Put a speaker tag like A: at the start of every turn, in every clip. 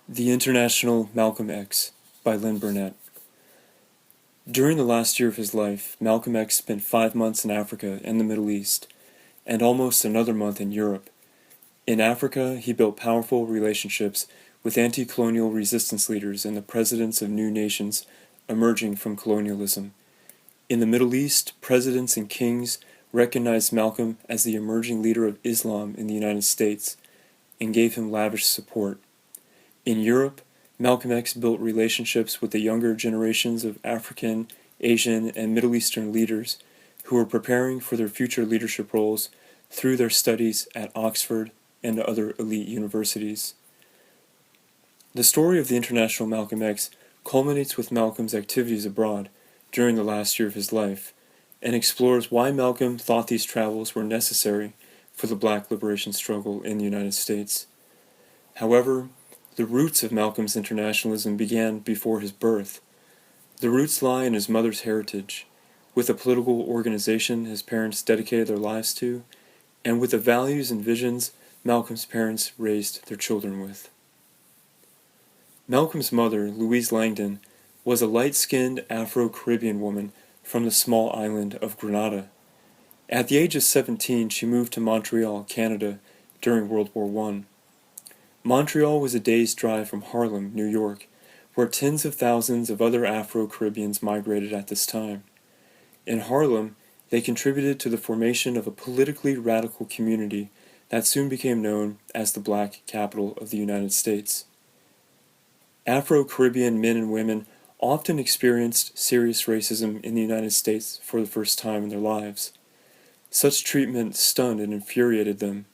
A: The International Malcolm X by Lynn Burnett. During the last year of his life, Malcolm X spent 5 months in Africa and the Middle East, and almost another month in Europe. In Africa, he built powerful relationships with anti-colonial resistance leaders and the presidents of new nations emerging from colonialism. In the Middle East, presidents and kings recognized Malcolm as the emerging leader of Islam in the United States and gave him lavish support. In Europe, Malcolm X built relationships with the younger generations of African, Asian, and Middle Eastern leaders who were preparing for their future leadership roles through their studies at Oxford and other elite universities. The story of the International Malcolm X culminates with Malcolm's activities abroad during the last year of his life, and explores why Malcolm thought these travels were necessary for the Black liberation struggle in the United States. However, the roots of Malcolm's internationalism began before his birth. The roots lie in his mother's heritage, with the political organization his parents dedicated their lives to, and with the values and visions Malcolm's parents raised their children with. Malcolm's mother, Louise Langdon, was a light-skinned Afro-Caribbean woman from the small island of Grenada. At the age of 17, she moved to Montreal, Canada, during World War I. Montreal was a day's drive from Harlem, New York, where tens of thousands of other Afro-Caribbeans migrated at this time. In Harlem, they contributed to the formation of a politically radical community that soon became known as the Black capital of the United States. Afro-Caribbean men and women often experienced serious racism in the United States for the first time in their lives. Such treatment stunned and infuriated them.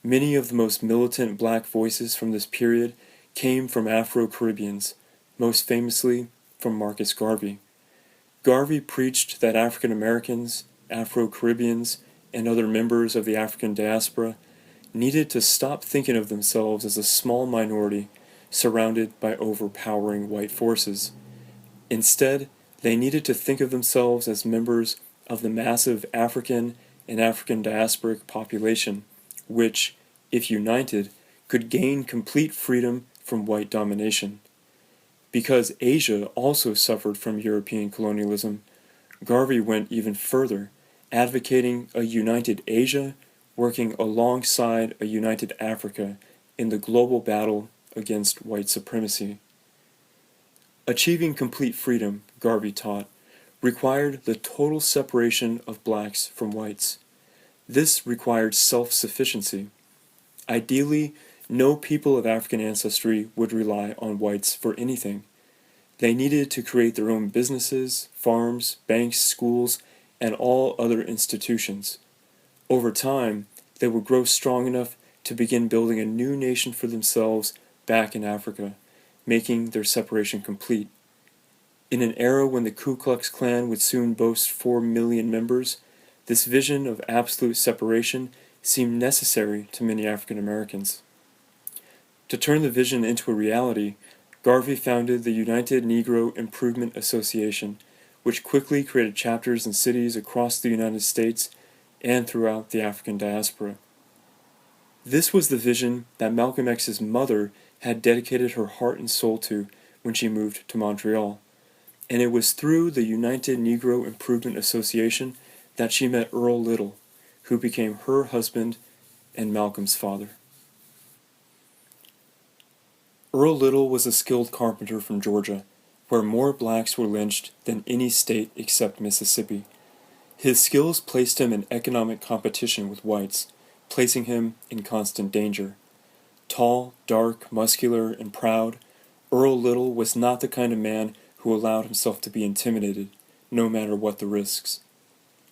A: Many of the most militant Black voices from this period came from Afro-Caribbeans, most famously from Marcus Garvey. Garvey preached that African Americans, Afro-Caribbeans, and other members of the African diaspora needed to stop thinking of themselves as a small minority surrounded by overpowering white forces. Instead, they needed to think of themselves as members of the massive African and African diasporic population, which, if united, could gain complete freedom from white domination. Because Asia also suffered from European colonialism, Garvey went even further, advocating a united Asia working alongside a united Africa in the global battle against white supremacy. Achieving complete freedom, Garvey taught, required the total separation of blacks from whites. This required self-sufficiency. Ideally, no people of African ancestry would rely on whites for anything. They needed to create their own businesses, farms, banks, schools, and all other institutions. Over time, they would grow strong enough to begin building a new nation for themselves back in Africa, making their separation complete. In an era when the Ku Klux Klan would soon boast 4 million members, this vision of absolute separation seemed necessary to many African Americans. To turn the vision into a reality, Garvey founded the United Negro Improvement Association, which quickly created chapters in cities across the United States and throughout the African diaspora. This was the vision that Malcolm X's mother had dedicated her heart and soul to when she moved to Montreal, and it was through the United Negro Improvement Association that she met Earl Little, who became her husband and Malcolm's father. Earl Little was a skilled carpenter from Georgia, where more blacks were lynched than any state except Mississippi. His skills placed him in economic competition with whites, placing him in constant danger. Tall, dark, muscular, and proud, Earl Little was not the kind of man who allowed himself to be intimidated, no matter what the risks.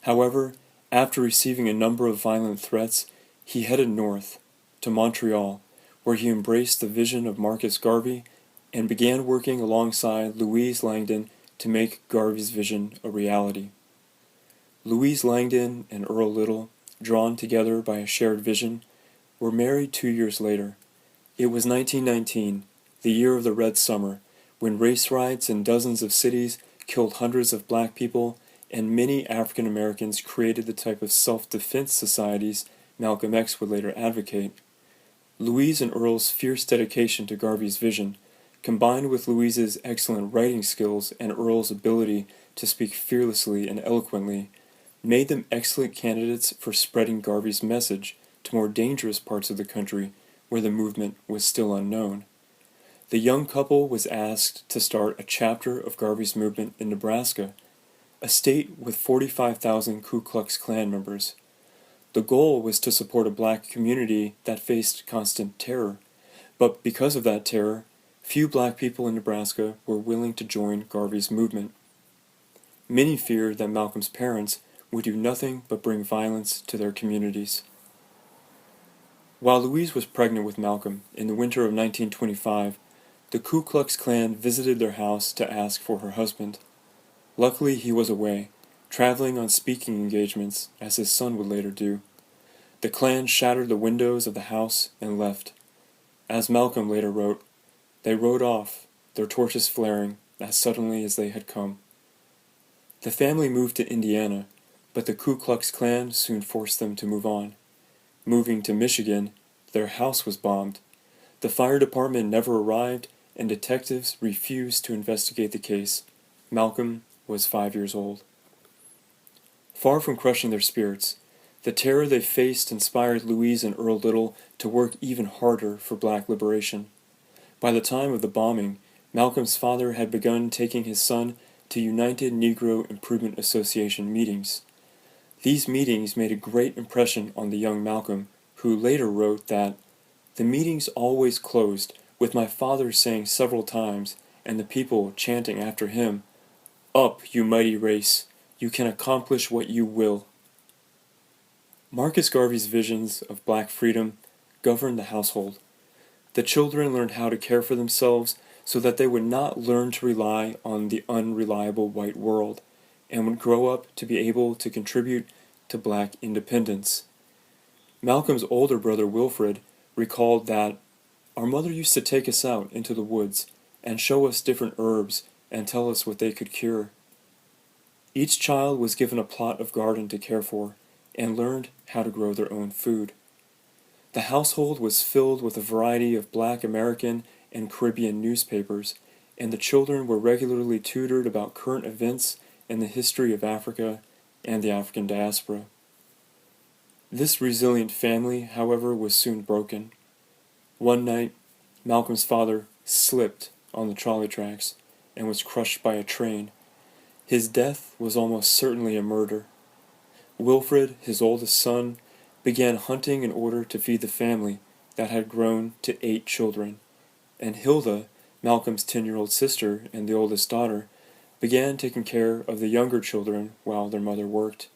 A: However, after receiving a number of violent threats, he headed north, to Montreal, where he embraced the vision of Marcus Garvey and began working alongside Louise Langdon to make Garvey's vision a reality. Louise Langdon and Earl Little, drawn together by a shared vision, were married 2 years later. It was 1919, the year of the Red Summer, when race riots in dozens of cities killed hundreds of black people, and many African Americans created the type of self-defense societies Malcolm X would later advocate. Louise and Earl's fierce dedication to Garvey's vision, combined with Louise's excellent writing skills and Earl's ability to speak fearlessly and eloquently, made them excellent candidates for spreading Garvey's message to more dangerous parts of the country where the movement was still unknown. The young couple was asked to start a chapter of Garvey's movement in Nebraska, a state with 45,000 Ku Klux Klan members. The goal was to support a black community that faced constant terror, but because of that terror, few black people in Nebraska were willing to join Garvey's movement. Many feared that Malcolm's parents would do nothing but bring violence to their communities. While Louise was pregnant with Malcolm in the winter of 1925, the Ku Klux Klan visited their house to ask for her husband. Luckily, he was away, traveling on speaking engagements, as his son would later do. The Klan shattered the windows of the house and left. As Malcolm later wrote, they rode off, their torches flaring, as suddenly as they had come. The family moved to Indiana, but the Ku Klux Klan soon forced them to move on. Moving to Michigan, their house was bombed. The fire department never arrived, and detectives refused to investigate the case. Malcolm was 5 years old. Far from crushing their spirits, the terror they faced inspired Louise and Earl Little to work even harder for black liberation. By the time of the bombing, Malcolm's father had begun taking his son to United Negro Improvement Association meetings. These meetings made a great impression on the young Malcolm, who later wrote that, "The meetings always closed with my father saying several times, and the people chanting after him, 'Up, you mighty race, you can accomplish what you will.'" Marcus Garvey's visions of black freedom governed the household. The children learned how to care for themselves so that they would not learn to rely on the unreliable white world, and would grow up to be able to contribute to black independence. Malcolm's older brother Wilfred recalled that, "Our mother used to take us out into the woods and show us different herbs and tell us what they could cure." Each child was given a plot of garden to care for and learned how to grow their own food. The household was filled with a variety of Black American and Caribbean newspapers, and the children were regularly tutored about current events and the history of Africa and the African diaspora. This resilient family, however, was soon broken. One night, Malcolm's father slipped on the trolley tracks and was crushed by a train. His death was almost certainly a murder. Wilfred, his oldest son, began hunting in order to feed the family that had grown to 8 children, and Hilda, Malcolm's 10-year-old sister and the oldest daughter, began taking care of the younger children while their mother worked.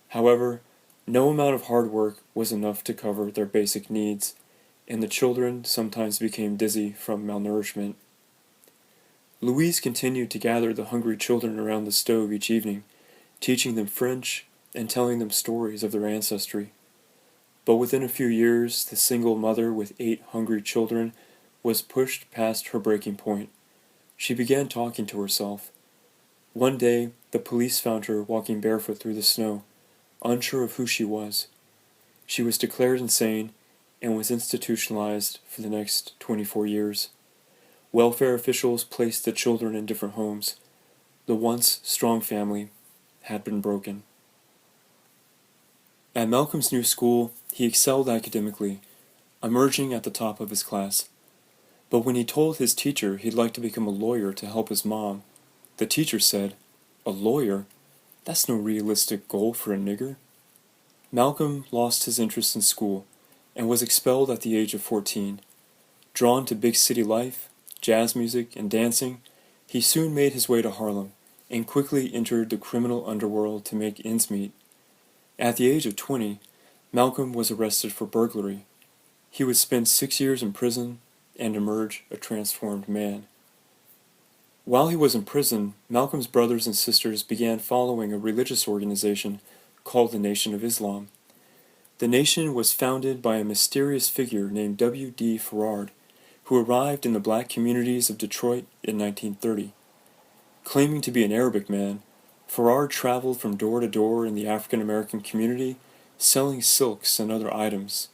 A: However, no amount of hard work was enough to cover their basic needs, and the children sometimes became dizzy from malnourishment. Louise continued to gather the hungry children around the stove each evening, teaching them French and telling them stories of their ancestry. But within a few years, the single mother with 8 hungry children was pushed past her breaking point. She began talking to herself. One day, the police found her walking barefoot through the snow, unsure of who she was. She was declared insane and was institutionalized for the next 24 years. Welfare officials placed the children in different homes. The once strong family had been broken. At Malcolm's new school, he excelled academically, emerging at the top of his class. But when he told his teacher he'd like to become a lawyer to help his mom, the teacher said, "A lawyer? That's no realistic goal for a nigger." Malcolm lost his interest in school and was expelled at the age of 14. Drawn to big city life, jazz music, and dancing, he soon made his way to Harlem and quickly entered the criminal underworld to make ends meet. At the age of 20, Malcolm was arrested for burglary. He would spend 6 years in prison and emerge a transformed man. While he was in prison, Malcolm's brothers and sisters began following a religious organization called the Nation of Islam. The nation was founded by a mysterious figure named W.E.B, who arrived in the black communities of Detroit in 1930. Claiming to be an Arabic man, Farrar traveled from door to door in the African-American community, selling silks and other items.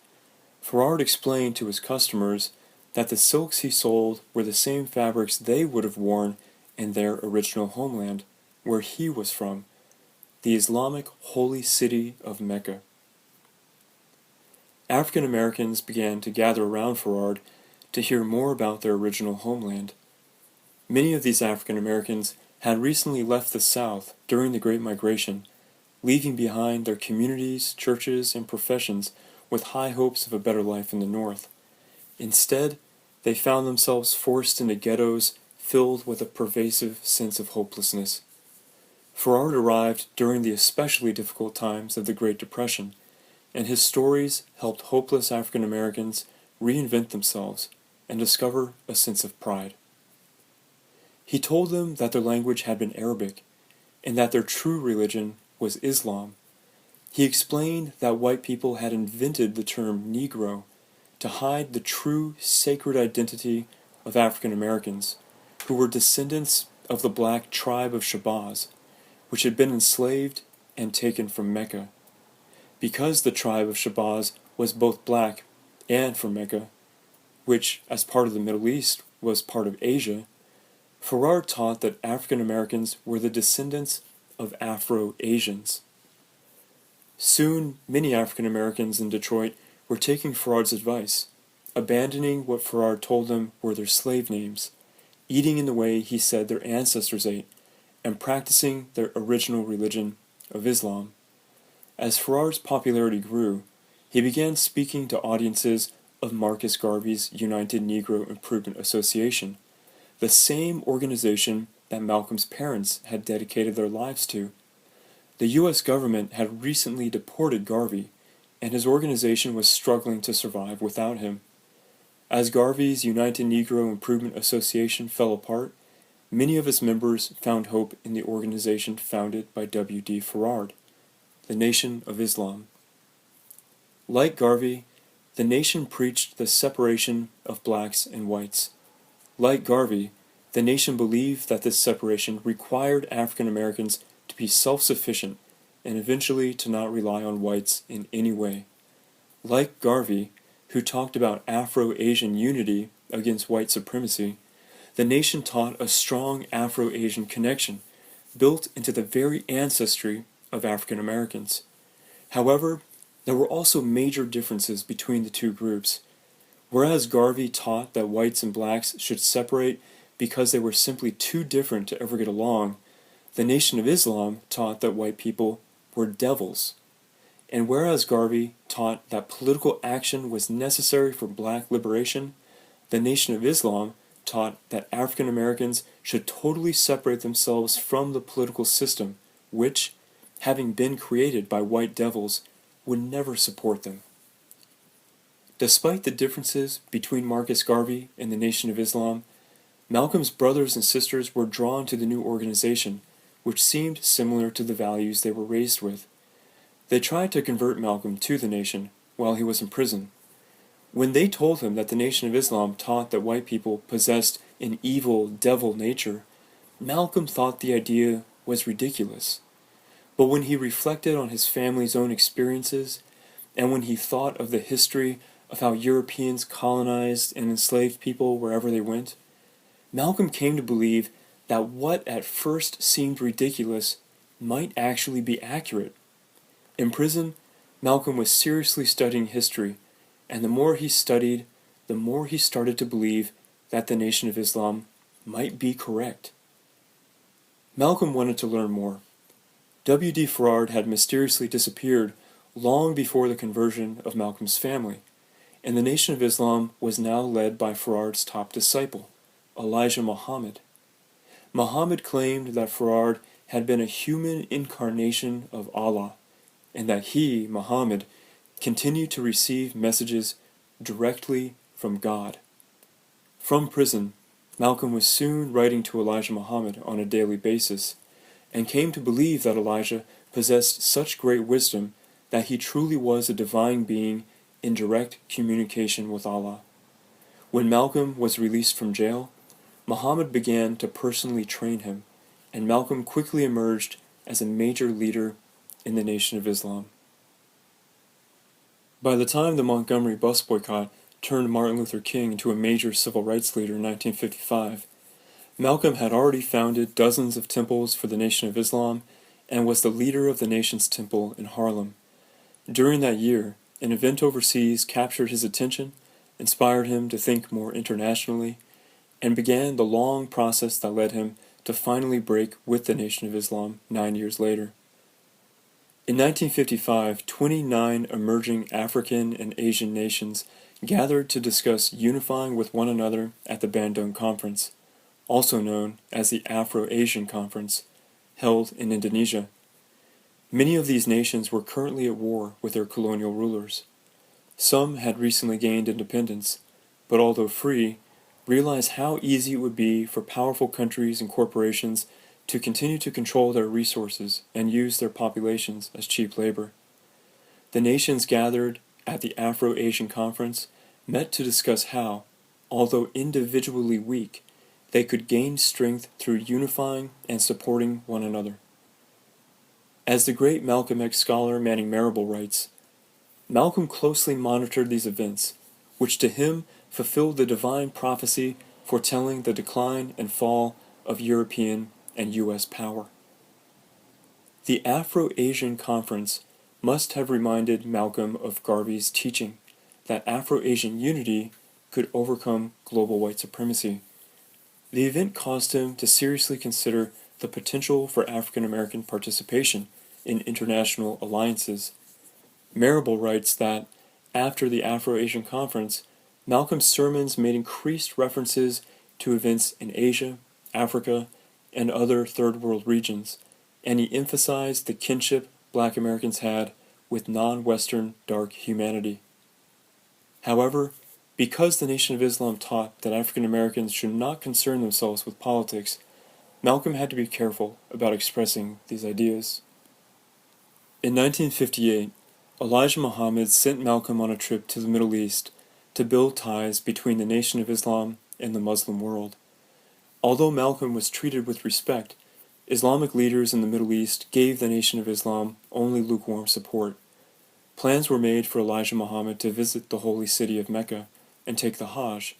A: Farard explained to his customers that the silks he sold were the same fabrics they would have worn in their original homeland, where he was from, the Islamic holy city of Mecca. African Americans began to gather around Farard to hear more about their original homeland. Many of these African Americans had recently left the South during the Great Migration, leaving behind their communities, churches, and professions with high hopes of a better life in the North. Instead, they found themselves forced into ghettos filled with a pervasive sense of hopelessness. Farard arrived during the especially difficult times of the Great Depression, and his stories helped hopeless African Americans reinvent themselves and discover a sense of pride. He told them that their language had been Arabic, and that their true religion was Islam. He explained that white people had invented the term Negro to hide the true sacred identity of African Americans, who were descendants of the black tribe of Shabazz, which had been enslaved and taken from Mecca. Because the tribe of Shabazz was both black and from Mecca, which, as part of the Middle East, was part of Asia, Farard taught that African Americans were the descendants of Afro-Asians. Soon, many African Americans in Detroit were taking Farard's advice, abandoning what Farard told them were their slave names, eating in the way he said their ancestors ate, and practicing their original religion of Islam. As Farard's popularity grew, he began speaking to audiences of Marcus Garvey's United Negro Improvement Association, the same organization that Malcolm's parents had dedicated their lives to. The U.S. government had recently deported Garvey, and his organization was struggling to survive without him. As Garvey's United Negro Improvement Association fell apart, many of its members found hope in the organization founded by W.D. Farard, the Nation of Islam. Like Garvey, the Nation preached the separation of blacks and whites. Like Garvey, the Nation believed that this separation required African Americans to be self-sufficient and eventually to not rely on whites in any way. Like Garvey, who talked about Afro-Asian unity against white supremacy, the Nation taught a strong Afro-Asian connection built into the very ancestry of African Americans. However, there were also major differences between the two groups. Whereas Garvey taught that whites and blacks should separate because they were simply too different to ever get along, the Nation of Islam taught that white people were devils. And whereas Garvey taught that political action was necessary for black liberation, the Nation of Islam taught that African Americans should totally separate themselves from the political system, which, having been created by white devils, would never support them. Despite the differences between Marcus Garvey and the Nation of Islam, Malcolm's brothers and sisters were drawn to the new organization, which seemed similar to the values they were raised with. They tried to convert Malcolm to the Nation while he was in prison. When they told him that the Nation of Islam taught that white people possessed an evil devil nature, Malcolm thought the idea was ridiculous. But when he reflected on his family's own experiences, and when he thought of the history of how Europeans colonized and enslaved people wherever they went, Malcolm came to believe that what at first seemed ridiculous might actually be accurate. In prison, Malcolm was seriously studying history, and the more he studied, the more he started to believe that the Nation of Islam might be correct. Malcolm wanted to learn more. W.D. Farard had mysteriously disappeared long before the conversion of Malcolm's family, and the Nation of Islam was now led by Farard's top disciple, Elijah Muhammad. Muhammad claimed that Farard had been a human incarnation of Allah, and that he, Muhammad, continued to receive messages directly from God. From prison, Malcolm was soon writing to Elijah Muhammad on a daily basis, and came to believe that Elijah possessed such great wisdom that he truly was a divine being in direct communication with Allah. When Malcolm was released from jail, Muhammad began to personally train him, and Malcolm quickly emerged as a major leader in the Nation of Islam. By the time the Montgomery bus boycott turned Martin Luther King into a major civil rights leader in 1955, Malcolm had already founded dozens of temples for the Nation of Islam and was the leader of the nation's temple in Harlem. During that year, an event overseas captured his attention, inspired him to think more internationally, and began the long process that led him to finally break with the Nation of Islam 9 years later. In 1955, 29 emerging African and Asian nations gathered to discuss unifying with one another at the Bandung Conference, also known as the Afro-Asian Conference, held in Indonesia. Many of these nations were currently at war with their colonial rulers. Some had recently gained independence, but although free, realized how easy it would be for powerful countries and corporations to continue to control their resources and use their populations as cheap labor. The nations gathered at the Afro-Asian Conference met to discuss how, although individually weak, they could gain strength through unifying and supporting one another. As the great Malcolm X scholar Manning Marable writes, Malcolm closely monitored these events, which to him fulfilled the divine prophecy foretelling the decline and fall of European and U.S. power. The Afro-Asian Conference must have reminded Malcolm of Garvey's teaching that Afro-Asian unity could overcome global white supremacy. The event caused him to seriously consider the potential for African-American participation in international alliances. Marable writes that, after the Afro-Asian Conference, Malcolm's sermons made increased references to events in Asia, Africa, and other Third World regions, and he emphasized the kinship Black Americans had with non-Western dark humanity. However, because the Nation of Islam taught that African Americans should not concern themselves with politics, Malcolm had to be careful about expressing these ideas. In 1958, Elijah Muhammad sent Malcolm on a trip to the Middle East to build ties between the Nation of Islam and the Muslim world. Although Malcolm was treated with respect, Islamic leaders in the Middle East gave the Nation of Islam only lukewarm support. Plans were made for Elijah Muhammad to visit the holy city of Mecca and take the hajj,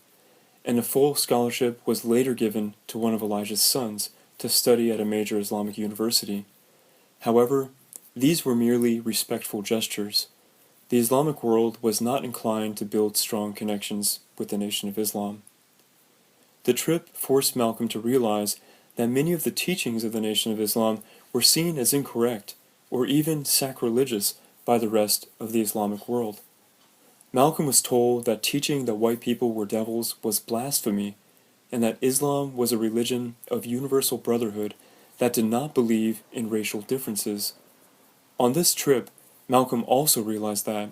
A: and a full scholarship was later given to one of Elijah's sons to study at a major Islamic university. However, these were merely respectful gestures. The Islamic world was not inclined to build strong connections with the Nation of Islam. The trip forced Malcolm to realize that many of the teachings of the Nation of Islam were seen as incorrect or even sacrilegious by the rest of the Islamic world. Malcolm was told that teaching that white people were devils was blasphemy, and that Islam was a religion of universal brotherhood that did not believe in racial differences. On this trip, Malcolm also realized that,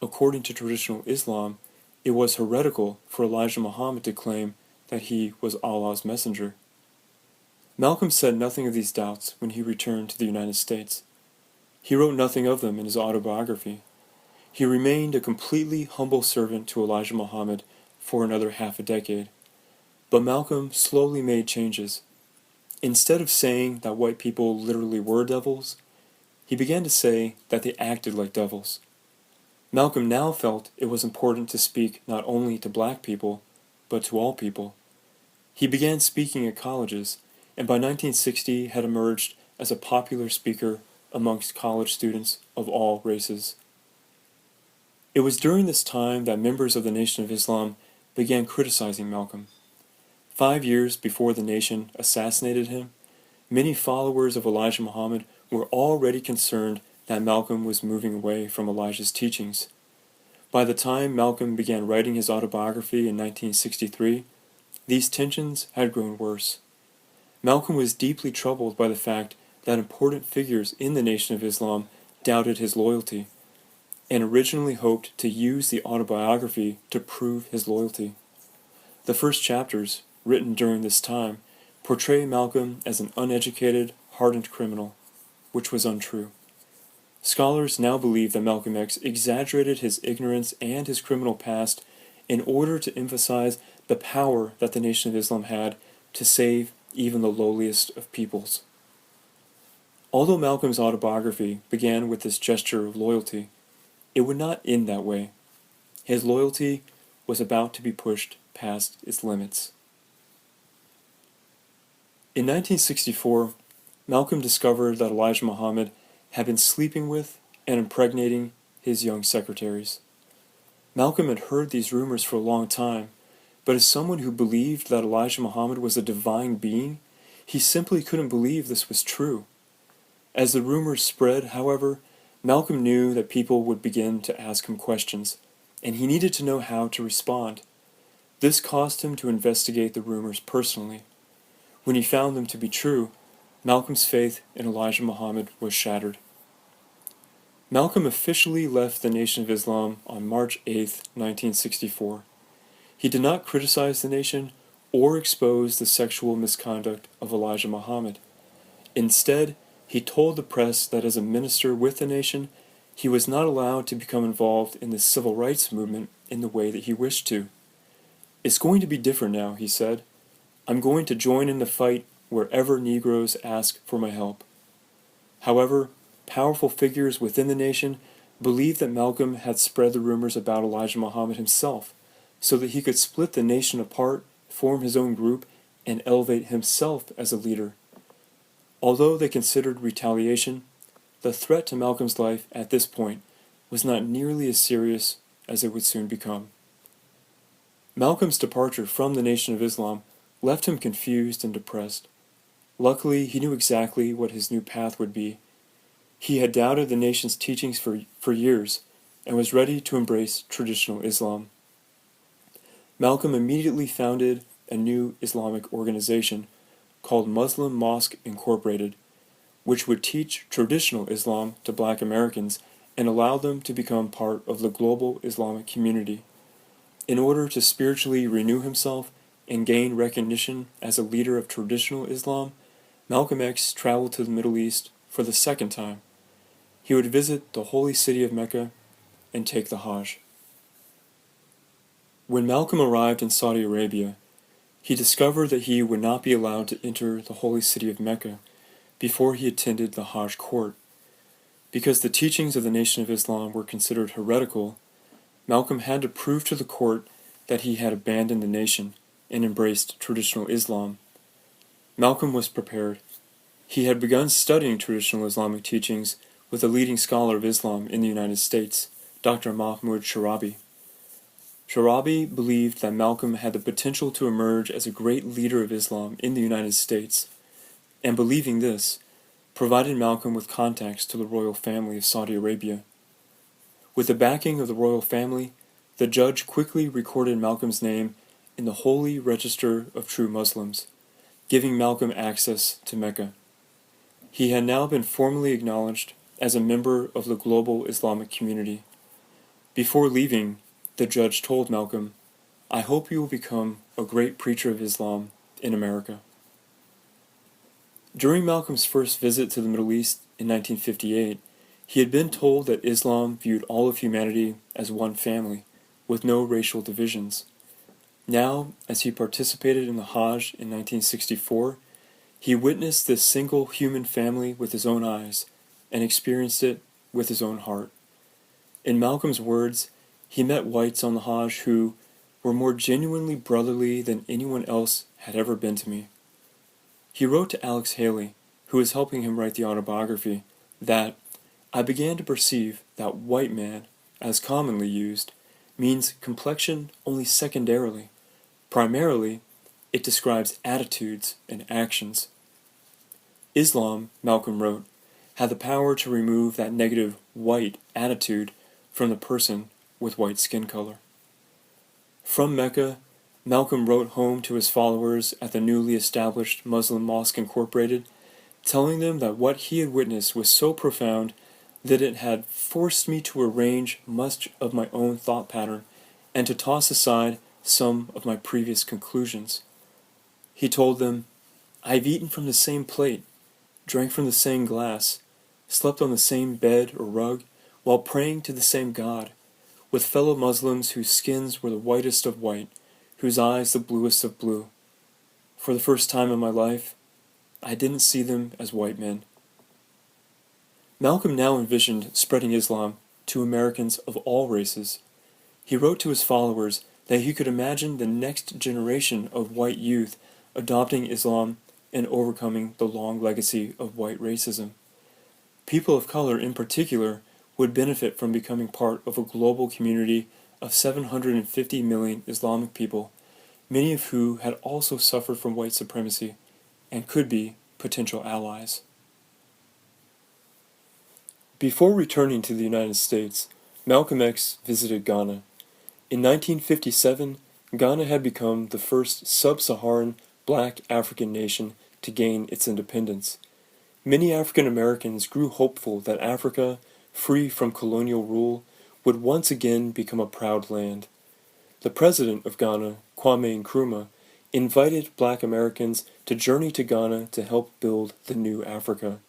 A: according to traditional Islam, it was heretical for Elijah Muhammad to claim that he was Allah's messenger. Malcolm said nothing of these doubts when he returned to the United States. He wrote nothing of them in his autobiography. He remained a completely humble servant to Elijah Muhammad for another half a decade. But Malcolm slowly made changes. Instead of saying that white people literally were devils, he began to say that they acted like devils. Malcolm now felt it was important to speak not only to black people, but to all people. He began speaking at colleges, and by 1960 had emerged as a popular speaker amongst college students of all races. It was during this time that members of the Nation of Islam began criticizing Malcolm. 5 years before the nation assassinated him, many followers of Elijah Muhammad were already concerned that Malcolm was moving away from Elijah's teachings. By the time Malcolm began writing his autobiography in 1963, these tensions had grown worse. Malcolm was deeply troubled by the fact that important figures in the Nation of Islam doubted his loyalty, and originally hoped to use the autobiography to prove his loyalty. The first chapters, written during this time, portray Malcolm as an uneducated, hardened criminal, which was untrue. Scholars now believe that Malcolm X exaggerated his ignorance and his criminal past in order to emphasize the power that the Nation of Islam had to save even the lowliest of peoples. Although Malcolm's autobiography began with this gesture of loyalty, it would not end that way. His loyalty was about to be pushed past its limits. In 1964, Malcolm discovered that Elijah Muhammad had been sleeping with and impregnating his young secretaries. Malcolm had heard these rumors for a long time, but as someone who believed that Elijah Muhammad was a divine being, he simply couldn't believe this was true. As the rumors spread, however, Malcolm knew that people would begin to ask him questions, and he needed to know how to respond. This caused him to investigate the rumors personally. When he found them to be true, Malcolm's faith in Elijah Muhammad was shattered. Malcolm officially left the Nation of Islam on March 8, 1964. He did not criticize the nation or expose the sexual misconduct of Elijah Muhammad. Instead, he told the press that as a minister with the nation, he was not allowed to become involved in the civil rights movement in the way that he wished to. "It's going to be different now," he said. "I'm going to join in the fight wherever Negroes ask for my help." However, powerful figures within the nation believed that Malcolm had spread the rumors about Elijah Muhammad himself, so that he could split the nation apart, form his own group, and elevate himself as a leader. Although they considered retaliation, the threat to Malcolm's life at this point was not nearly as serious as it would soon become. Malcolm's departure from the Nation of Islam left him confused and depressed. Luckily, he knew exactly what his new path would be. He had doubted the nation's teachings for years and was ready to embrace traditional Islam. Malcolm immediately founded a new Islamic organization called Muslim Mosque Incorporated, which would teach traditional Islam to Black Americans and allow them to become part of the global Islamic community. In order to spiritually renew himself and gain recognition as a leader of traditional Islam, Malcolm X traveled to the Middle East for the second time. He would visit the holy city of Mecca and take the hajj. When Malcolm arrived in Saudi Arabia, he discovered that he would not be allowed to enter the holy city of Mecca before he attended the hajj court. Because the teachings of the Nation of Islam were considered heretical, Malcolm had to prove to the court that he had abandoned the nation and embraced traditional Islam. Malcolm was prepared. He had begun studying traditional Islamic teachings with a leading scholar of Islam in the United States, Dr. Mahmoud Sharabi. Sharabi believed that Malcolm had the potential to emerge as a great leader of Islam in the United States, and believing this, provided Malcolm with contacts to the royal family of Saudi Arabia. With the backing of the royal family, the judge quickly recorded Malcolm's name in the Holy Register of True Muslims, giving Malcolm access to Mecca. He had now been formally acknowledged as a member of the global Islamic community. Before leaving, the judge told Malcolm, "I hope you will become a great preacher of Islam in America." During Malcolm's first visit to the Middle East in 1958, he had been told that Islam viewed all of humanity as one family, with no racial divisions. Now, as he participated in the Hajj in 1964, he witnessed this single human family with his own eyes and experienced it with his own heart. In Malcolm's words, he met whites on the Hajj who were more genuinely brotherly than anyone else had ever been to me. He wrote to Alex Haley, who was helping him write the autobiography, that "I began to perceive that white man, as commonly used, means complexion only secondarily. Primarily, it describes attitudes and actions." Islam, Malcolm wrote, had the power to remove that negative white attitude from the person with white skin color. From Mecca, Malcolm wrote home to his followers at the newly established Muslim Mosque Incorporated, telling them that what he had witnessed was so profound that it had forced me to arrange much of my own thought pattern and to toss aside some of my previous conclusions. He told them, "I have eaten from the same plate, drank from the same glass, slept on the same bed or rug, while praying to the same God, with fellow Muslims whose skins were the whitest of white, whose eyes the bluest of blue. For the first time in my life, I didn't see them as white men." Malcolm now envisioned spreading Islam to Americans of all races. He wrote to his followers that he could imagine the next generation of white youth adopting Islam and overcoming the long legacy of white racism. People of color, in particular, would benefit from becoming part of a global community of 750 million Islamic people, many of who had also suffered from white supremacy and could be potential allies. Before returning to the United States, Malcolm X visited Ghana. In 1957, Ghana had become the first sub-Saharan black African nation to gain its independence. Many African Americans grew hopeful that Africa, free from colonial rule, would once again become a proud land. The president of Ghana, Kwame Nkrumah, invited black Americans to journey to Ghana to help build the new Africa.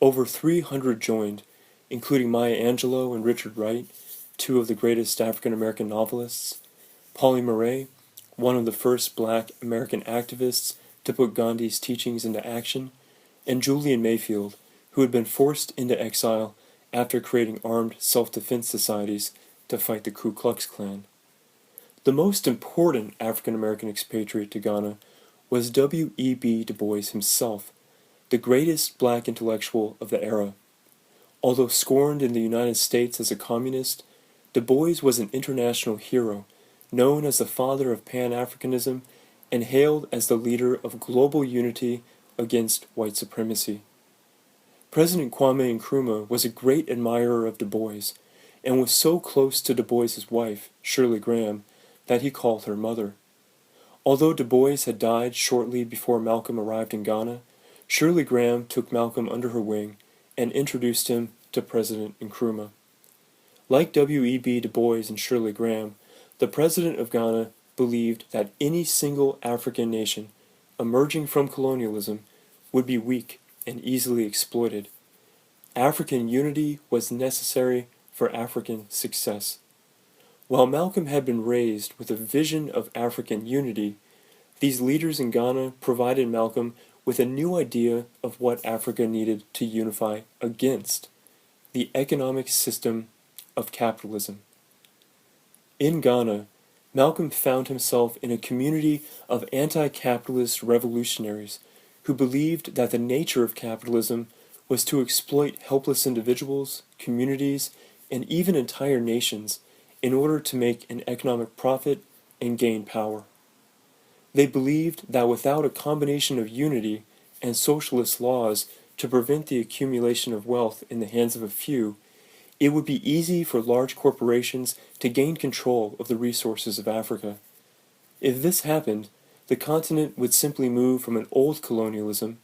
A: Over 300 joined, including Maya Angelou and Richard Wright, two of the greatest African American novelists, Pauli Murray, one of the first black American activists to put Gandhi's teachings into action, and Julian Mayfield, who had been forced into exile after creating armed self-defense societies to fight the Ku Klux Klan. The most important African American expatriate to Ghana was W.E.B. Du Bois himself, the greatest black intellectual of the era. Although scorned in the United States as a communist, Du Bois was an international hero, known as the father of Pan-Africanism and hailed as the leader of global unity against white supremacy. President Kwame Nkrumah was a great admirer of Du Bois, and was so close to Du Bois's wife, Shirley Graham, that he called her mother. Although Du Bois had died shortly before Malcolm arrived in Ghana, Shirley Graham took Malcolm under her wing and introduced him to President Nkrumah. Like W.E.B. Du Bois and Shirley Graham, the president of Ghana believed that any single African nation emerging from colonialism would be weak and easily exploited. African unity was necessary for African success. While Malcolm had been raised with a vision of African unity, these leaders in Ghana provided Malcolm with a new idea of what Africa needed to unify against: the economic system of capitalism. In Ghana, Malcolm found himself in a community of anti-capitalist revolutionaries who believed that the nature of capitalism was to exploit helpless individuals, communities, and even entire nations in order to make an economic profit and gain power. They believed that without a combination of unity and socialist laws to prevent the accumulation of wealth in the hands of a few, it would be easy for large corporations to gain control of the resources of Africa. If this happened, the continent would simply move from an old colonialism,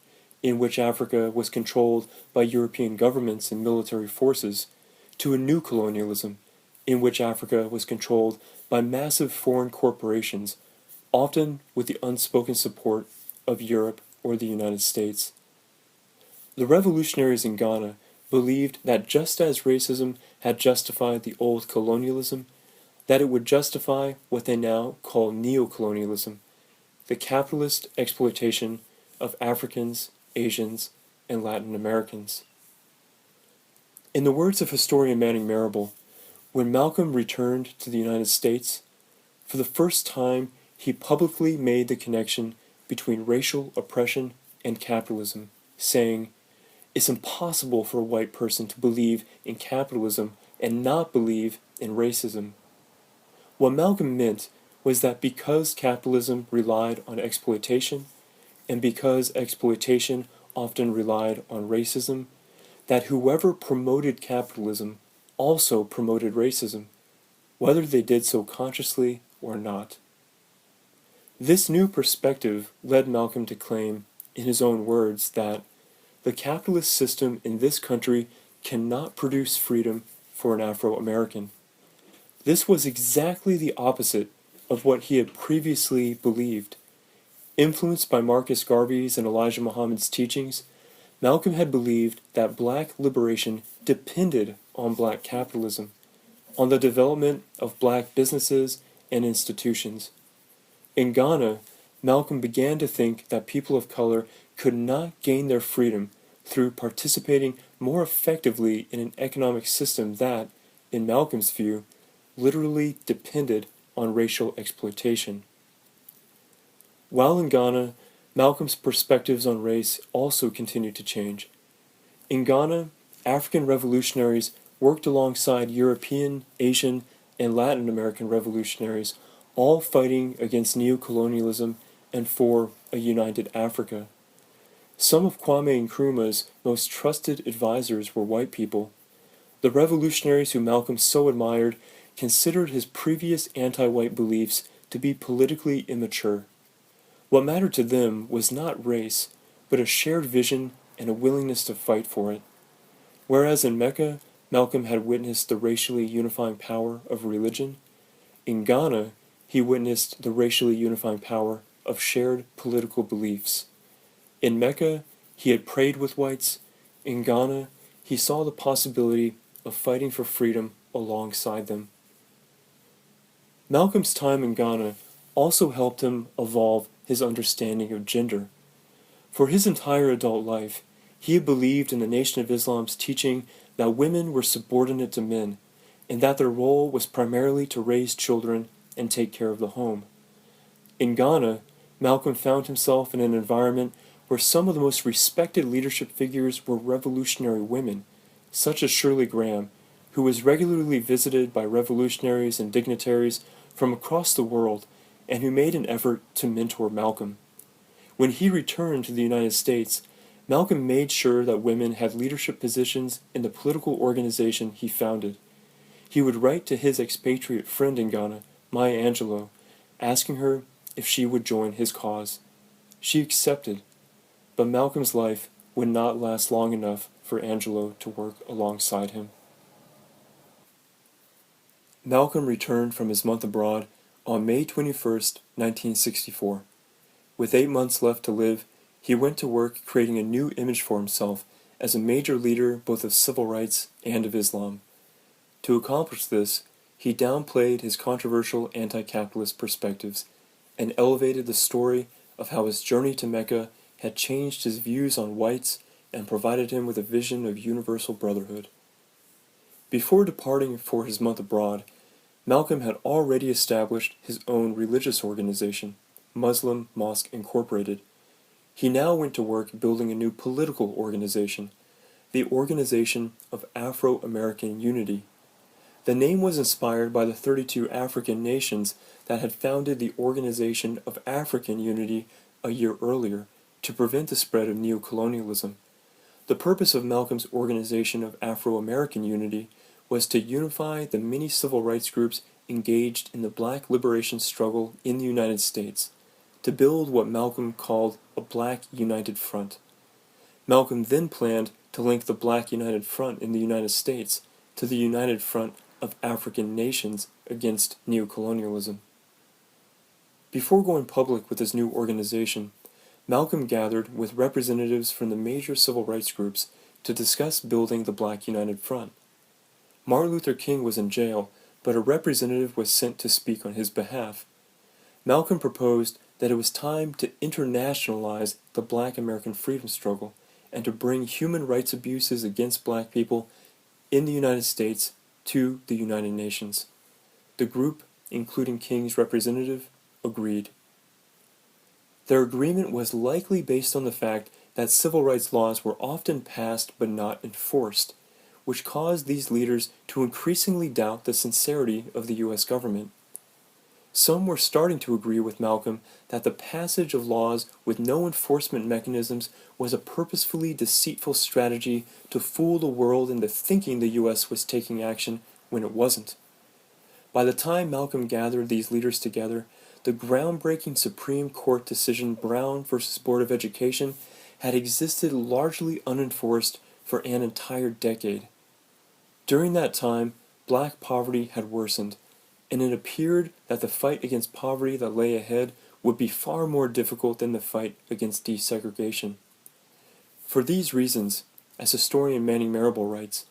A: in which Africa was controlled by European governments and military forces, to a new colonialism, in which Africa was controlled by massive foreign corporations, often with the unspoken support of Europe or the United States. The revolutionaries in Ghana believed that just as racism had justified the old colonialism, that it would justify what they now call neocolonialism, the capitalist exploitation of Africans, Asians, and Latin Americans. In the words of historian Manning Marable, when Malcolm returned to the United States, for the first time he publicly made the connection between racial oppression and capitalism, saying, "It's impossible for a white person to believe in capitalism and not believe in racism." What Malcolm meant was that because capitalism relied on exploitation, and because exploitation often relied on racism, that whoever promoted capitalism also promoted racism, whether they did so consciously or not. This new perspective led Malcolm to claim, in his own words, that the capitalist system in this country cannot produce freedom for an Afro-American. This was exactly the opposite of what he had previously believed. Influenced by Marcus Garvey's and Elijah Muhammad's teachings, Malcolm had believed that black liberation depended on black capitalism, on the development of black businesses and institutions. In Ghana, Malcolm began to think that people of color could not gain their freedom through participating more effectively in an economic system that, in Malcolm's view, literally depended on racial exploitation. While in Ghana, Malcolm's perspectives on race also continued to change. In Ghana, African revolutionaries worked alongside European, Asian, and Latin American revolutionaries, all fighting against neocolonialism and for a united Africa. Some of Kwame Nkrumah's most trusted advisors were white people. The revolutionaries who Malcolm so admired considered his previous anti-white beliefs to be politically immature. What mattered to them was not race, but a shared vision and a willingness to fight for it. Whereas in Mecca, Malcolm had witnessed the racially unifying power of religion, in Ghana, he witnessed the racially unifying power of shared political beliefs. In Mecca, he had prayed with whites. In Ghana, he saw the possibility of fighting for freedom alongside them. Malcolm's time in Ghana also helped him evolve his understanding of gender. For his entire adult life, he had believed in the Nation of Islam's teaching that women were subordinate to men, and that their role was primarily to raise children and take care of the home. In Ghana, Malcolm found himself in an environment where some of the most respected leadership figures were revolutionary women, such as Shirley Graham, who was regularly visited by revolutionaries and dignitaries from across the world, and who made an effort to mentor Malcolm. When he returned to the United States, Malcolm made sure that women had leadership positions in the political organization he founded. He would write to his expatriate friend in Ghana, Maya Angelou, asking her if she would join his cause. She accepted, but Malcolm's life would not last long enough for Angelou to work alongside him. Malcolm returned from his month abroad on May 21, 1964. With 8 months left to live, he went to work creating a new image for himself as a major leader both of civil rights and of Islam. To accomplish this, he downplayed his controversial anti-capitalist perspectives and elevated the story of how his journey to Mecca had changed his views on whites and provided him with a vision of universal brotherhood. Before departing for his month abroad, Malcolm had already established his own religious organization, Muslim Mosque Incorporated. He now went to work building a new political organization, the Organization of Afro-American Unity. The name was inspired by the 32 African nations that had founded the Organization of African Unity a year earlier to prevent the spread of neocolonialism. The purpose of Malcolm's Organization of Afro-American Unity was to unify the many civil rights groups engaged in the black liberation struggle in the United States, to build what Malcolm called a Black United Front. Malcolm then planned to link the Black United Front in the United States to the United Front of African nations against neocolonialism. Before going public with his new organization, Malcolm gathered with representatives from the major civil rights groups to discuss building the Black United Front. Martin Luther King was in jail, but a representative was sent to speak on his behalf. Malcolm proposed that it was time to internationalize the Black American freedom struggle and to bring human rights abuses against black people in the United States to the United Nations. The group, including King's representative, agreed. Their agreement was likely based on the fact that civil rights laws were often passed but not enforced, which caused these leaders to increasingly doubt the sincerity of the U.S. government. Some were starting to agree with Malcolm that the passage of laws with no enforcement mechanisms was a purposefully deceitful strategy to fool the world into thinking the U.S. was taking action when it wasn't. By the time Malcolm gathered these leaders together, the groundbreaking Supreme Court decision Brown v. Board of Education had existed largely unenforced for an entire decade. During that time, black poverty had worsened, and it appeared that the fight against poverty that lay ahead would be far more difficult than the fight against desegregation. For these reasons, as historian Manning Marable writes,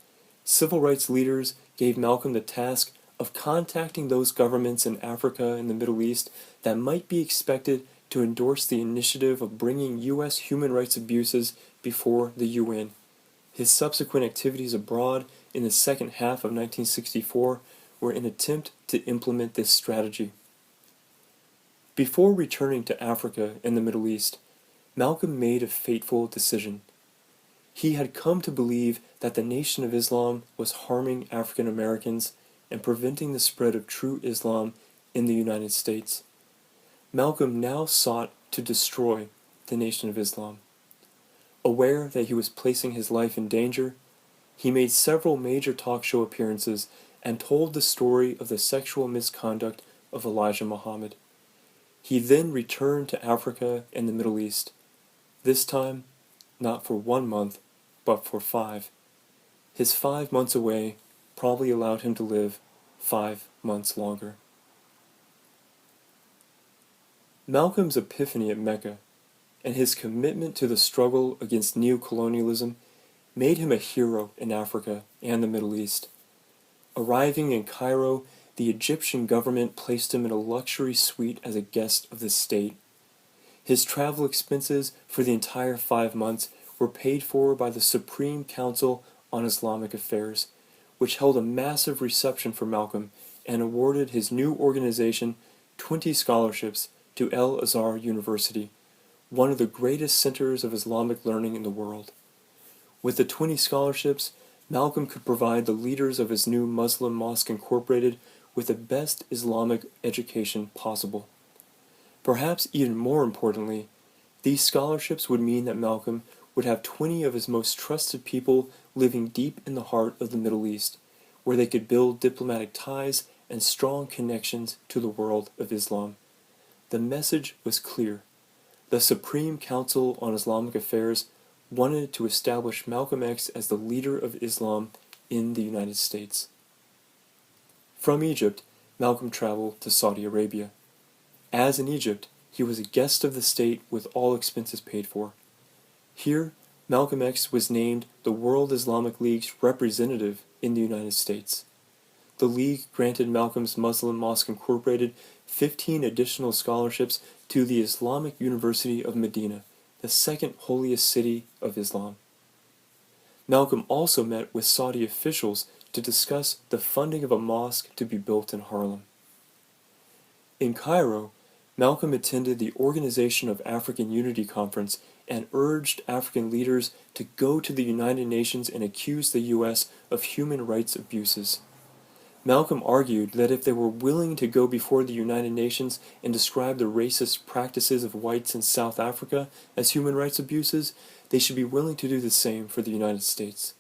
A: civil rights leaders gave Malcolm the task of contacting those governments in Africa and the Middle East that might be expected to endorse the initiative of bringing U.S. human rights abuses before the UN. His subsequent activities abroad in the second half of 1964 were an attempt to implement this strategy. Before returning to Africa and the Middle East, Malcolm made a fateful decision. He had come to believe that the Nation of Islam was harming African Americans and preventing the spread of true Islam in the United States. Malcolm now sought to destroy the Nation of Islam. Aware that he was placing his life in danger, he made several major talk show appearances and told the story of the sexual misconduct of Elijah Muhammad. He then returned to Africa and the Middle East, this time not for 1 month, but for 5. His 5 months away probably allowed him to live 5 months longer. Malcolm's epiphany at Mecca and his commitment to the struggle against neocolonialism made him a hero in Africa and the Middle East. Arriving in Cairo, the Egyptian government placed him in a luxury suite as a guest of the state. His travel expenses for the entire 5 months were paid for by the Supreme Council on Islamic Affairs, which held a massive reception for Malcolm and awarded his new organization 20 scholarships to El Azhar University, one of the greatest centers of Islamic learning in the world. With the 20 scholarships, Malcolm could provide the leaders of his new Muslim Mosque Incorporated with the best Islamic education possible. Perhaps even more importantly, these scholarships would mean that Malcolm would have 20 of his most trusted people living deep in the heart of the Middle East, where they could build diplomatic ties and strong connections to the world of Islam. The message was clear. The Supreme Council on Islamic Affairs wanted to establish Malcolm X as the leader of Islam in the United States. From Egypt, Malcolm traveled to Saudi Arabia. As in Egypt, he was a guest of the state with all expenses paid for. Here, Malcolm X was named the World Islamic League's representative in the United States. The League granted Malcolm's Muslim Mosque Incorporated 15 additional scholarships to the Islamic University of Medina, the second holiest city of Islam. Malcolm also met with Saudi officials to discuss the funding of a mosque to be built in Harlem. In Cairo, Malcolm attended the Organization of African Unity Conference and urged African leaders to go to the United Nations and accuse the U.S. of human rights abuses. Malcolm argued that if they were willing to go before the United Nations and describe the racist practices of whites in South Africa as human rights abuses, they should be willing to do the same for the United States.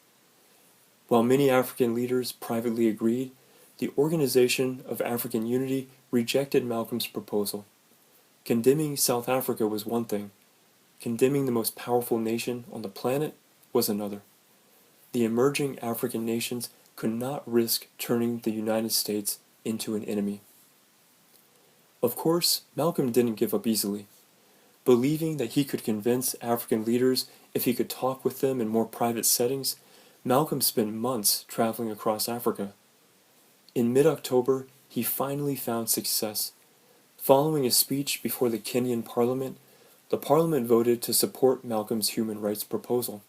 A: While many African leaders privately agreed, the Organization of African Unity rejected Malcolm's proposal. Condemning South Africa was one thing. Condemning the most powerful nation on the planet was another. The emerging African nations could not risk turning the United States into an enemy. Of course, Malcolm didn't give up easily. Believing that he could convince African leaders if he could talk with them in more private settings, Malcolm spent months traveling across Africa. In mid-October, he finally found success. Following a speech before the Kenyan parliament, the parliament voted to support Malcolm's human rights proposal.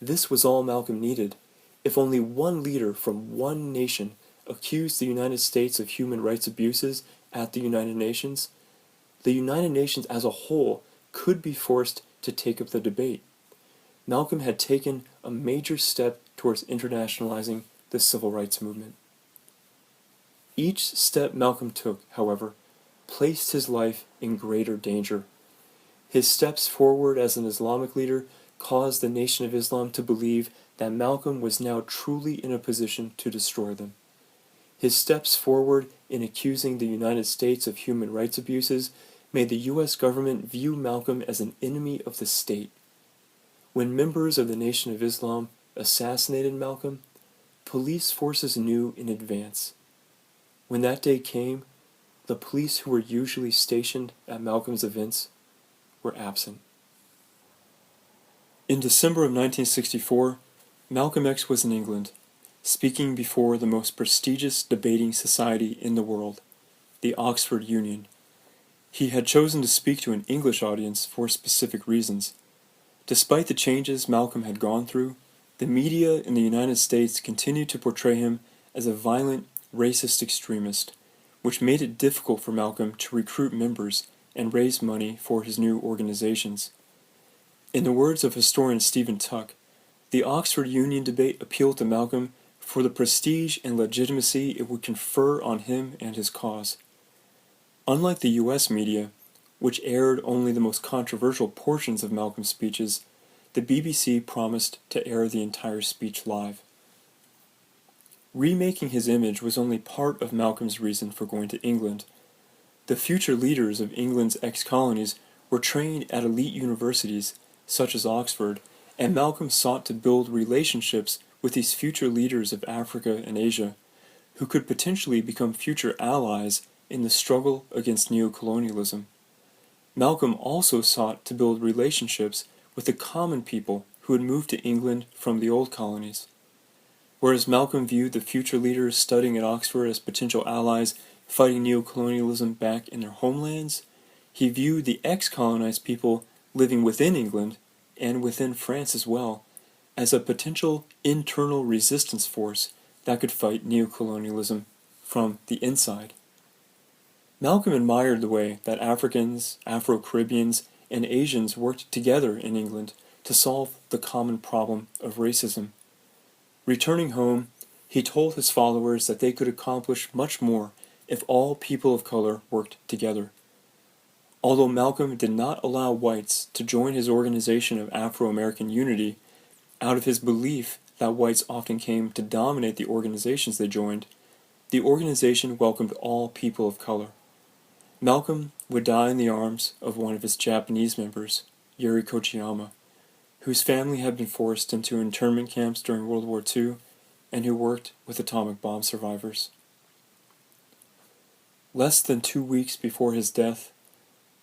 A: This was all Malcolm needed. If only one leader from one nation accused the United States of human rights abuses at the United Nations, the United Nations as a whole could be forced to take up the debate. Malcolm had taken a major step towards internationalizing the civil rights movement. Each step Malcolm took, however, placed his life in greater danger. His steps forward as an Islamic leader caused the Nation of Islam to believe that Malcolm was now truly in a position to destroy them. His steps forward in accusing the United States of human rights abuses made the U.S. government view Malcolm as an enemy of the state. When members of the Nation of Islam assassinated Malcolm, police forces knew in advance. When that day came, the police who were usually stationed at Malcolm's events were absent. In December of 1964, Malcolm X was in England, speaking before the most prestigious debating society in the world, the Oxford Union. He had chosen to speak to an English audience for specific reasons. Despite the changes Malcolm had gone through, The media in the United States continued to portray him as a violent, racist extremist, which made it difficult for Malcolm to recruit members and raise money for his new organizations. In the words of historian Stephen Tuck, the Oxford Union debate appealed to Malcolm for the prestige and legitimacy it would confer on him and his cause. Unlike the U.S. media, which aired only the most controversial portions of Malcolm's speeches, the BBC promised to air the entire speech live. Remaking his image was only part of Malcolm's reason for going to England. The future leaders of England's ex-colonies were trained at elite universities, such as Oxford, and Malcolm sought to build relationships with these future leaders of Africa and Asia, who could potentially become future allies in the struggle against neocolonialism. Malcolm also sought to build relationships with the common people who had moved to England from the old colonies. Whereas Malcolm viewed the future leaders studying at Oxford as potential allies fighting neocolonialism back in their homelands, he viewed the ex-colonized people living within England, and within France as well, as a potential internal resistance force that could fight neocolonialism from the inside. Malcolm admired the way that Africans, Afro-Caribbeans, and Asians worked together in England to solve the common problem of racism. Returning home, he told his followers that they could accomplish much more if all people of color worked together. Although Malcolm did not allow whites to join his organization of Afro-American unity, out of his belief that whites often came to dominate the organizations they joined, the organization welcomed all people of color. Malcolm would die in the arms of one of his Japanese members, Yuri Kochiyama, whose family had been forced into internment camps during World War II and who worked with atomic bomb survivors. Less than 2 weeks before his death,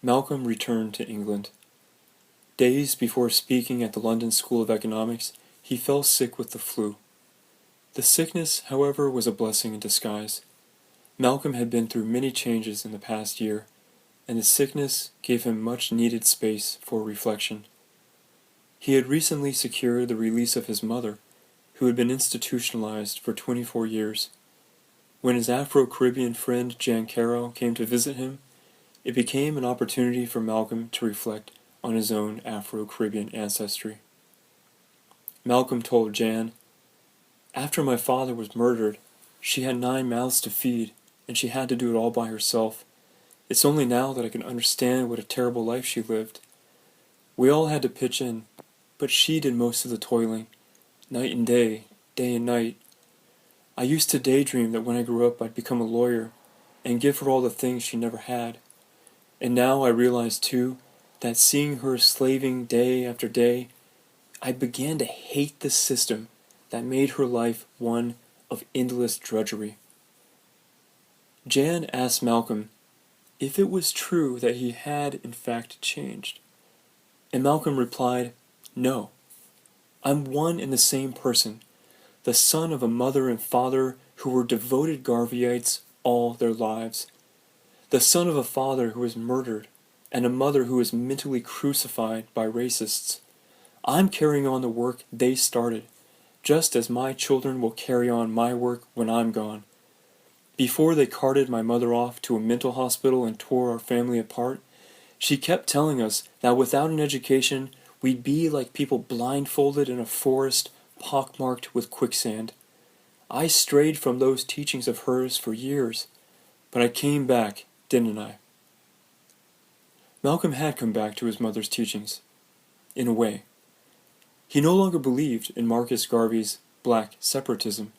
A: Malcolm returned to England. Days before speaking at the London School of Economics, he fell sick with the flu. The sickness, however, was a blessing in disguise. Malcolm had been through many changes in the past year, and the sickness gave him much needed space for reflection. He had recently secured the release of his mother, who had been institutionalized for 24 years. When his Afro-Caribbean friend Jan Caro came to visit him, it became an opportunity for Malcolm to reflect on his own Afro-Caribbean ancestry. Malcolm told Jan, "After my father was murdered, she had 9 mouths to feed, and she had to do it all by herself. It's only now that I can understand what a terrible life she lived. We all had to pitch in, but she did most of the toiling, night and day and night. I used to daydream that when I grew up I'd become a lawyer and give her all the things she never had. And now I realize too that seeing her slaving day after day, I began to hate the system that made her life one of endless drudgery." Jan asked Malcolm if it was true that he had in fact changed. And Malcolm replied, "No. I'm one and the same person, the son of a mother and father who were devoted Garveyites all their lives. The son of a father who was murdered and a mother who was mentally crucified by racists. I'm carrying on the work they started, just as my children will carry on my work when I'm gone. Before they carted my mother off to a mental hospital and tore our family apart, she kept telling us that without an education, we'd be like people blindfolded in a forest pockmarked with quicksand. I strayed from those teachings of hers for years, but I came back, didn't I?" Malcolm had come back to his mother's teachings, in a way. He no longer believed in Marcus Garvey's black separatism.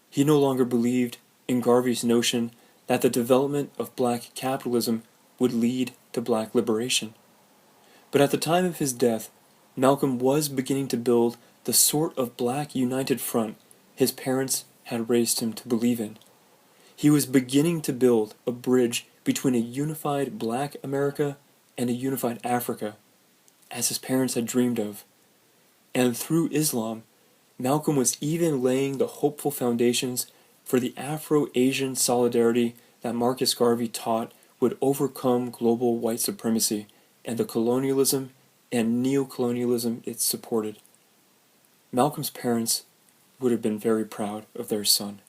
A: He no longer believed in Garvey's notion that the development of black capitalism would lead to black liberation. But at the time of his death, Malcolm was beginning to build the sort of black united front his parents had raised him to believe in. He was beginning to build a bridge between a unified black America and a unified Africa, as his parents had dreamed of. And through Islam, Malcolm was even laying the hopeful foundations for the Afro-Asian solidarity that Marcus Garvey taught would overcome global white supremacy and the colonialism and neocolonialism it supported. Malcolm's parents would have been very proud of their son.